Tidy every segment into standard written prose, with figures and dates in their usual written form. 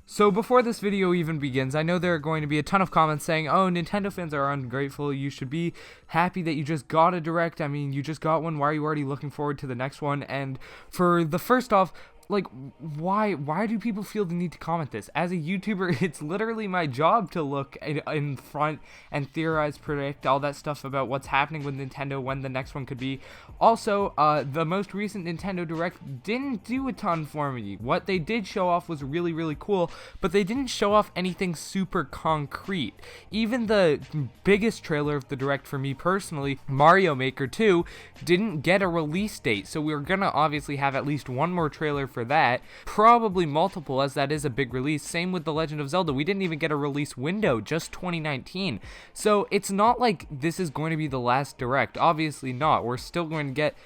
So before this video even begins, I know there are going to be a ton of comments saying, oh, Nintendo fans are ungrateful, you should be happy that you just got a Direct, I mean, you just got one, why are you already looking forward to the next one? And for the first off, like, why do people feel the need to comment this? As a YouTuber, it's literally my job to look in front and theorize, predict, all that stuff about what's happening with Nintendo, when the next one could be. Also, the most recent Nintendo Direct didn't do a ton for me. What they did show off was really, really cool, but they didn't show off anything super concrete. Even the biggest trailer of the Direct for me personally, Mario Maker 2, didn't get a release date, so we're gonna obviously have at least one more trailer for that, probably multiple, as that is a big release. Same with The Legend of Zelda, we didn't even get a release window, just 2019. So it's not like this is going to be the last Direct, obviously not. We're still going to get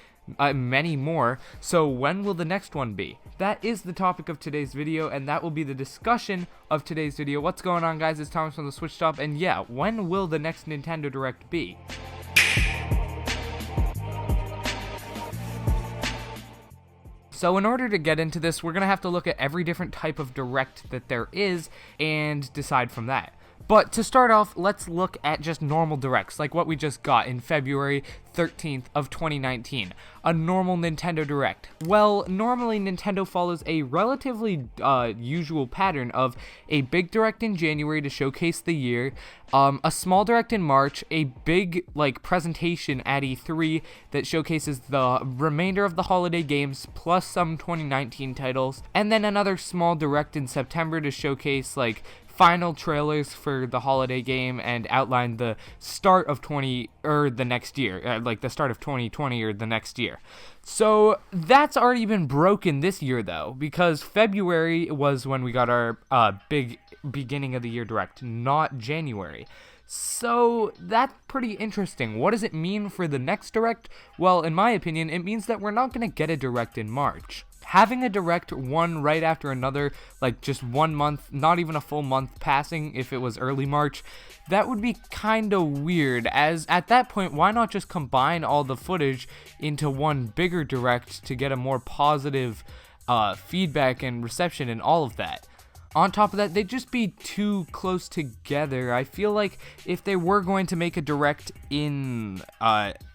many more, so when will the next one be? That is the topic of today's video, and that will be the discussion of today's video. What's going on, guys? It's Thomas from the Switch Stop, and yeah, when will the next Nintendo Direct be? So in order to get into this, we're going to have to look at every different type of Direct that there is and decide from that. But to start off, let's look at just normal Directs, like what we just got in February 13th of 2019. A normal Nintendo Direct. Well, normally Nintendo follows a relatively usual pattern of a big Direct in January to showcase the year, a small Direct in March, a big presentation at E3 that showcases the remainder of the holiday games plus some 2019 titles, and then another small Direct in September to showcase final trailers for the holiday game and outline the start of the next year, the start of 2020 or the next year. So that's already been broken this year though, because February was when we got our big beginning of the year Direct, not January. So that's pretty interesting. What does it mean for the next Direct? Well, in my opinion, it means that we're not going to get a Direct in March. Having a Direct one right after another, just 1 month, not even a full month passing if it was early March, that would be kinda weird, as at that point, why not just combine all the footage into one bigger Direct to get a more positive feedback and reception and all of that? On top of that, they'd just be too close together. I feel like if they were going to make a Direct in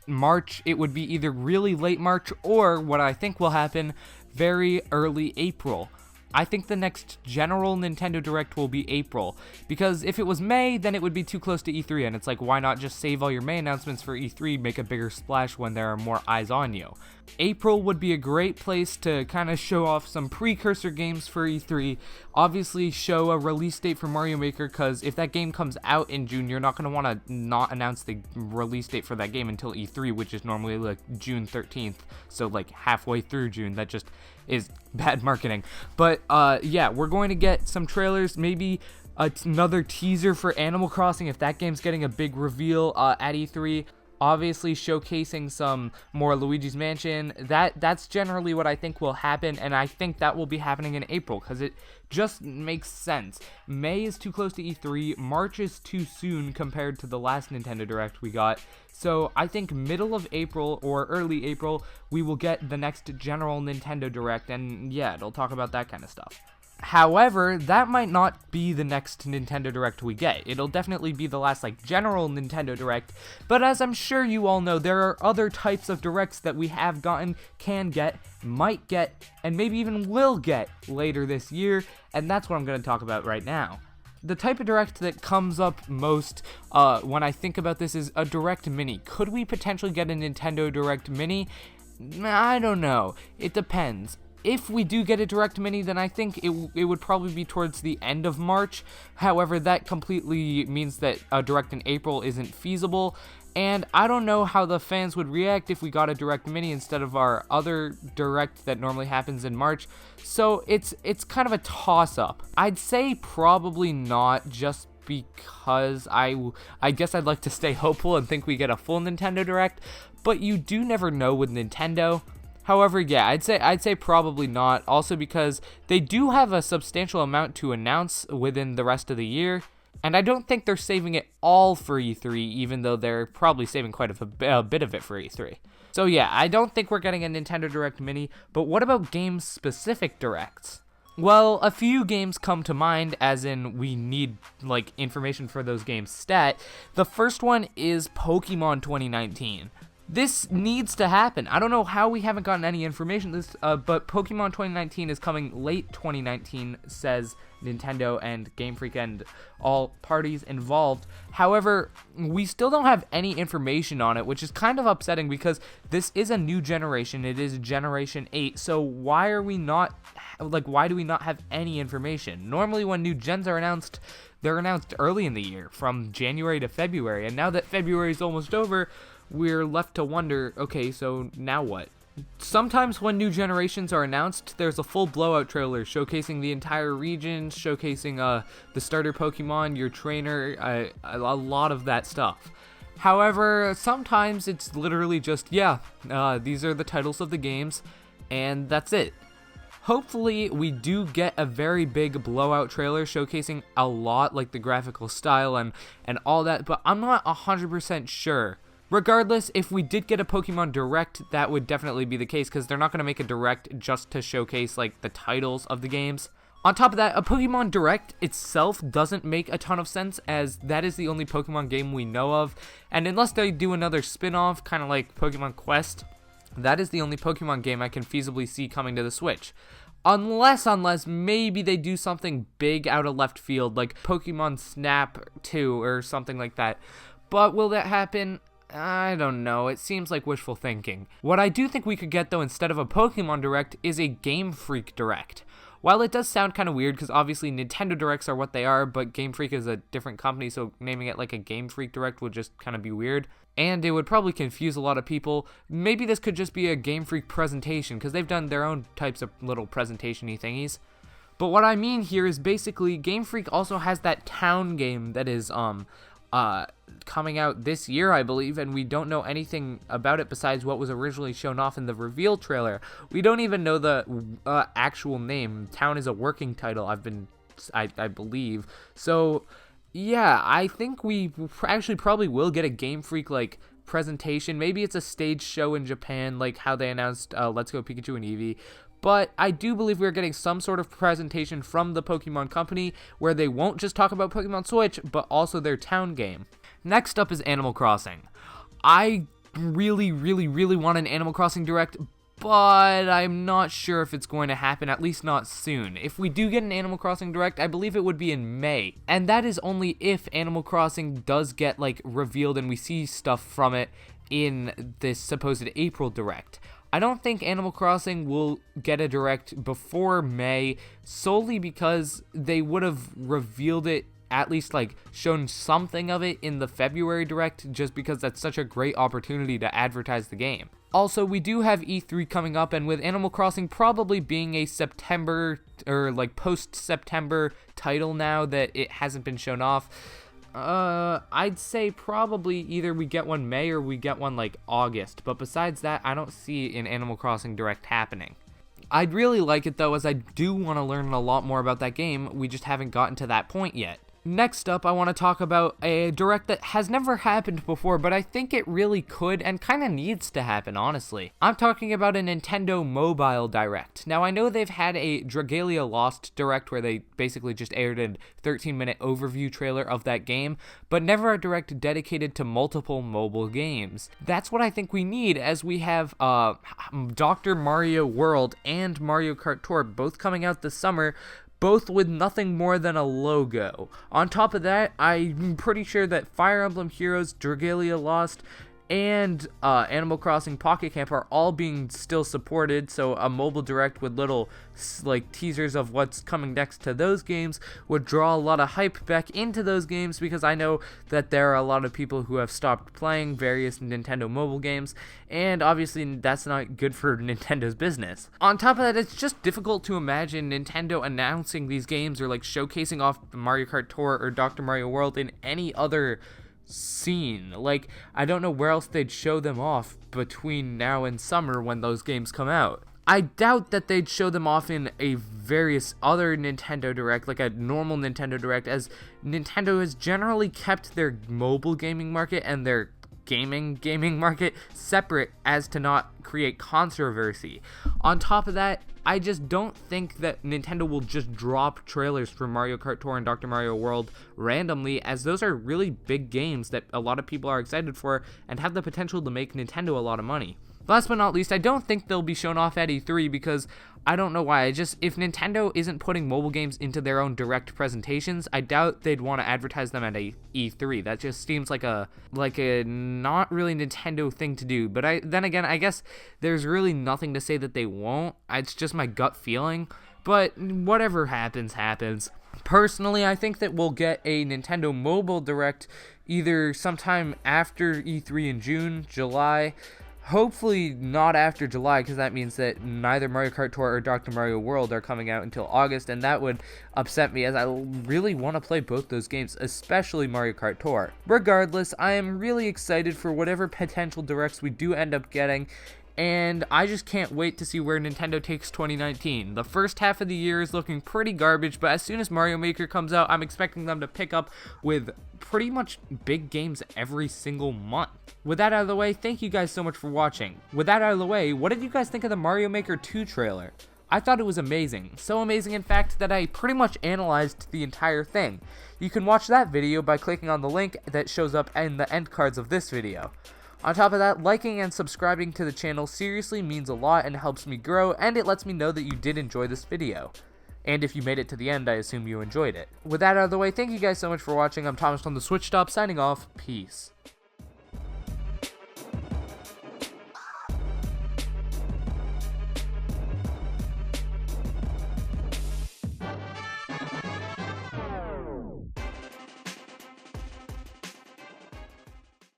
March, it would be either really late March or what I think will happen, very early April. I think the next general Nintendo Direct will be April, because if it was May, then it would be too close to E3, and it's why not just save all your May announcements for E3, make a bigger splash when there are more eyes on you. April would be a great place to kind of show off some precursor games for E3, obviously show a release date for Mario Maker, because if that game comes out in June, you're not going to want to not announce the release date for that game until E3, which is normally June 13th, so halfway through June. That just is bad marketing. But yeah, we're going to get some trailers, maybe another teaser for Animal Crossing if that game's getting a big reveal at E3. Obviously showcasing some more Luigi's Mansion. That's generally what I think will happen, and I think that will be happening in April because it just makes sense. May is too close to E3, March is too soon compared to the last Nintendo Direct we got, so I think middle of April or early April we will get the next general Nintendo Direct, and yeah, it'll talk about that kind of stuff. However, that might not be the next Nintendo Direct we get. It'll definitely be the last, general Nintendo Direct, but as I'm sure you all know, there are other types of Directs that we have gotten, can get, might get, and maybe even will get later this year, and that's what I'm going to talk about right now. The type of Direct that comes up most when I think about this is a Direct Mini. Could we potentially get a Nintendo Direct Mini? I don't know. It depends. If we do get a Direct Mini, then I think it would probably be towards the end of March. However, that completely means that a Direct in April isn't feasible, and I don't know how the fans would react if we got a Direct Mini instead of our other Direct that normally happens in March, so it's kind of a toss-up. I'd say probably not, just because I guess I'd like to stay hopeful and think we get a full Nintendo Direct, but you do never know with Nintendo. However, yeah, I'd say probably not, also because they do have a substantial amount to announce within the rest of the year, and I don't think they're saving it all for E3, even though they're probably saving quite a bit of it for E3. So yeah, I don't think we're getting a Nintendo Direct Mini, but what about game-specific Directs? Well, a few games come to mind, as in we need, like, information for those games stat. The first one is Pokemon 2019. This needs to happen. I don't know how we haven't gotten any information but Pokemon 2019 is coming late 2019, says Nintendo and Game Freak and all parties involved. However, we still don't have any information on it, which is kind of upsetting because this is a new generation. It is Generation 8, so why do we not have any information? Normally when new gens are announced, they're announced early in the year, from January to February, and now that February is almost over, we're left to wonder, okay, so now what? Sometimes when new generations are announced, there's a full blowout trailer showcasing the entire region, showcasing the starter Pokemon, your trainer, a lot of that stuff. However, sometimes it's literally just, these are the titles of the games, and that's it. Hopefully, we do get a very big blowout trailer showcasing a lot, like the graphical style and all that, but I'm not 100% sure. Regardless, if we did get a Pokemon Direct, that would definitely be the case, because they're not going to make a Direct just to showcase, like, the titles of the games. On top of that, a Pokemon Direct itself doesn't make a ton of sense, as that is the only Pokemon game we know of, and unless they do another spin-off, kind of like Pokemon Quest, that is the only Pokemon game I can feasibly see coming to the Switch. Unless maybe they do something big out of left field, like Pokemon Snap 2 or something like that. But will that happen? I don't know, it seems like wishful thinking. What I do think we could get, though, instead of a Pokemon Direct, is a Game Freak Direct. While it does sound kind of weird, because obviously Nintendo Directs are what they are, but Game Freak is a different company, so naming it like a Game Freak Direct would just kind of be weird. And it would probably confuse a lot of people. Maybe this could just be a Game Freak presentation, because they've done their own types of little presentation-y thingies. But what I mean here is basically Game Freak also has that town game that is, coming out this year, I believe, and we don't know anything about it besides what was originally shown off in the reveal trailer. We don't even know the actual name. Town is a working title, I believe. So, yeah, I think we actually probably will get a Game Freak, like, presentation. Maybe it's a stage show in Japan, like how they announced Let's Go Pikachu and Eevee. But I do believe we're getting some sort of presentation from the Pokemon Company where they won't just talk about Pokemon Switch, but also their town game. Next up is Animal Crossing. I really want an Animal Crossing Direct, but I'm not sure if it's going to happen, at least not soon. If we do get an Animal Crossing Direct, I believe it would be in May. And that is only if Animal Crossing does get, like, revealed and we see stuff from it in this supposed April Direct. I don't think Animal Crossing will get a Direct before May, solely because they would have revealed it, at least, like, shown something of it in the February Direct, just because that's such a great opportunity to advertise the game. Also, we do have E3 coming up, and with Animal Crossing probably being a September, or, like, post-September title now that it hasn't been shown off, I'd say probably either we get one May or we get one, like, August. But besides that, I don't see an Animal Crossing Direct happening. I'd really like it, though, as I do want to learn a lot more about that game. We just haven't gotten to that point yet. Next up, I want to talk about a Direct that has never happened before, but I think it really could and kind of needs to happen, honestly. I'm talking about a Nintendo Mobile Direct. Now, I know they've had a Dragalia Lost Direct where they basically just aired a 13-minute overview trailer of that game, but never a Direct dedicated to multiple mobile games. That's what I think we need, as we have Dr. Mario World and Mario Kart Tour both coming out this summer, both with nothing more than a logo. On top of that, I'm pretty sure that Fire Emblem Heroes, Dragalia Lost, and Animal Crossing Pocket Camp are all being still supported, so a mobile direct with little, like, teasers of what's coming next to those games would draw a lot of hype back into those games, because I know that there are a lot of people who have stopped playing various Nintendo mobile games, and obviously that's not good for Nintendo's business. On top of that, it's just difficult to imagine Nintendo announcing these games or, like, showcasing off Mario Kart Tour or Dr. Mario World in any other scene. Like, I don't know where else they'd show them off between now and summer when those games come out. I doubt that they'd show them off in a various other Nintendo Direct, like a normal Nintendo Direct, as Nintendo has generally kept their mobile gaming market and their gaming market separate as to not create controversy. On top of that, I just don't think that Nintendo will just drop trailers for Mario Kart Tour and Dr. Mario World randomly, as those are really big games that a lot of people are excited for and have the potential to make Nintendo a lot of money. Last but not least, I don't think they'll be shown off at E3 because I don't know why. If Nintendo isn't putting mobile games into their own direct presentations, I doubt they'd want to advertise them at a E3. That just seems like a not really Nintendo thing to do. But then again, I guess there's really nothing to say that they won't. It's just my gut feeling. But whatever happens, happens. Personally, I think that we'll get a Nintendo Mobile Direct either sometime after E3 in June, July. Hopefully not after July, because that means that neither Mario Kart Tour or Dr. Mario World are coming out until August, and that would upset me as I really want to play both those games, especially Mario Kart Tour. Regardless, I am really excited for whatever potential directs we do end up getting, and I just can't wait to see where Nintendo takes 2019. The first half of the year is looking pretty garbage, but as soon as Mario Maker comes out, I'm expecting them to pick up with pretty much big games every single month. With that out of the way, thank you guys so much for watching. With that out of the way, what did you guys think of the Mario Maker 2 trailer? I thought it was amazing. So amazing, in fact, that I pretty much analyzed the entire thing. You can watch that video by clicking on the link that shows up in the end cards of this video. On top of that, liking and subscribing to the channel seriously means a lot and helps me grow, and it lets me know that you did enjoy this video. And if you made it to the end, I assume you enjoyed it. With that out of the way, thank you guys so much for watching. I'm Thomas from the Switch Stop, signing off. Peace.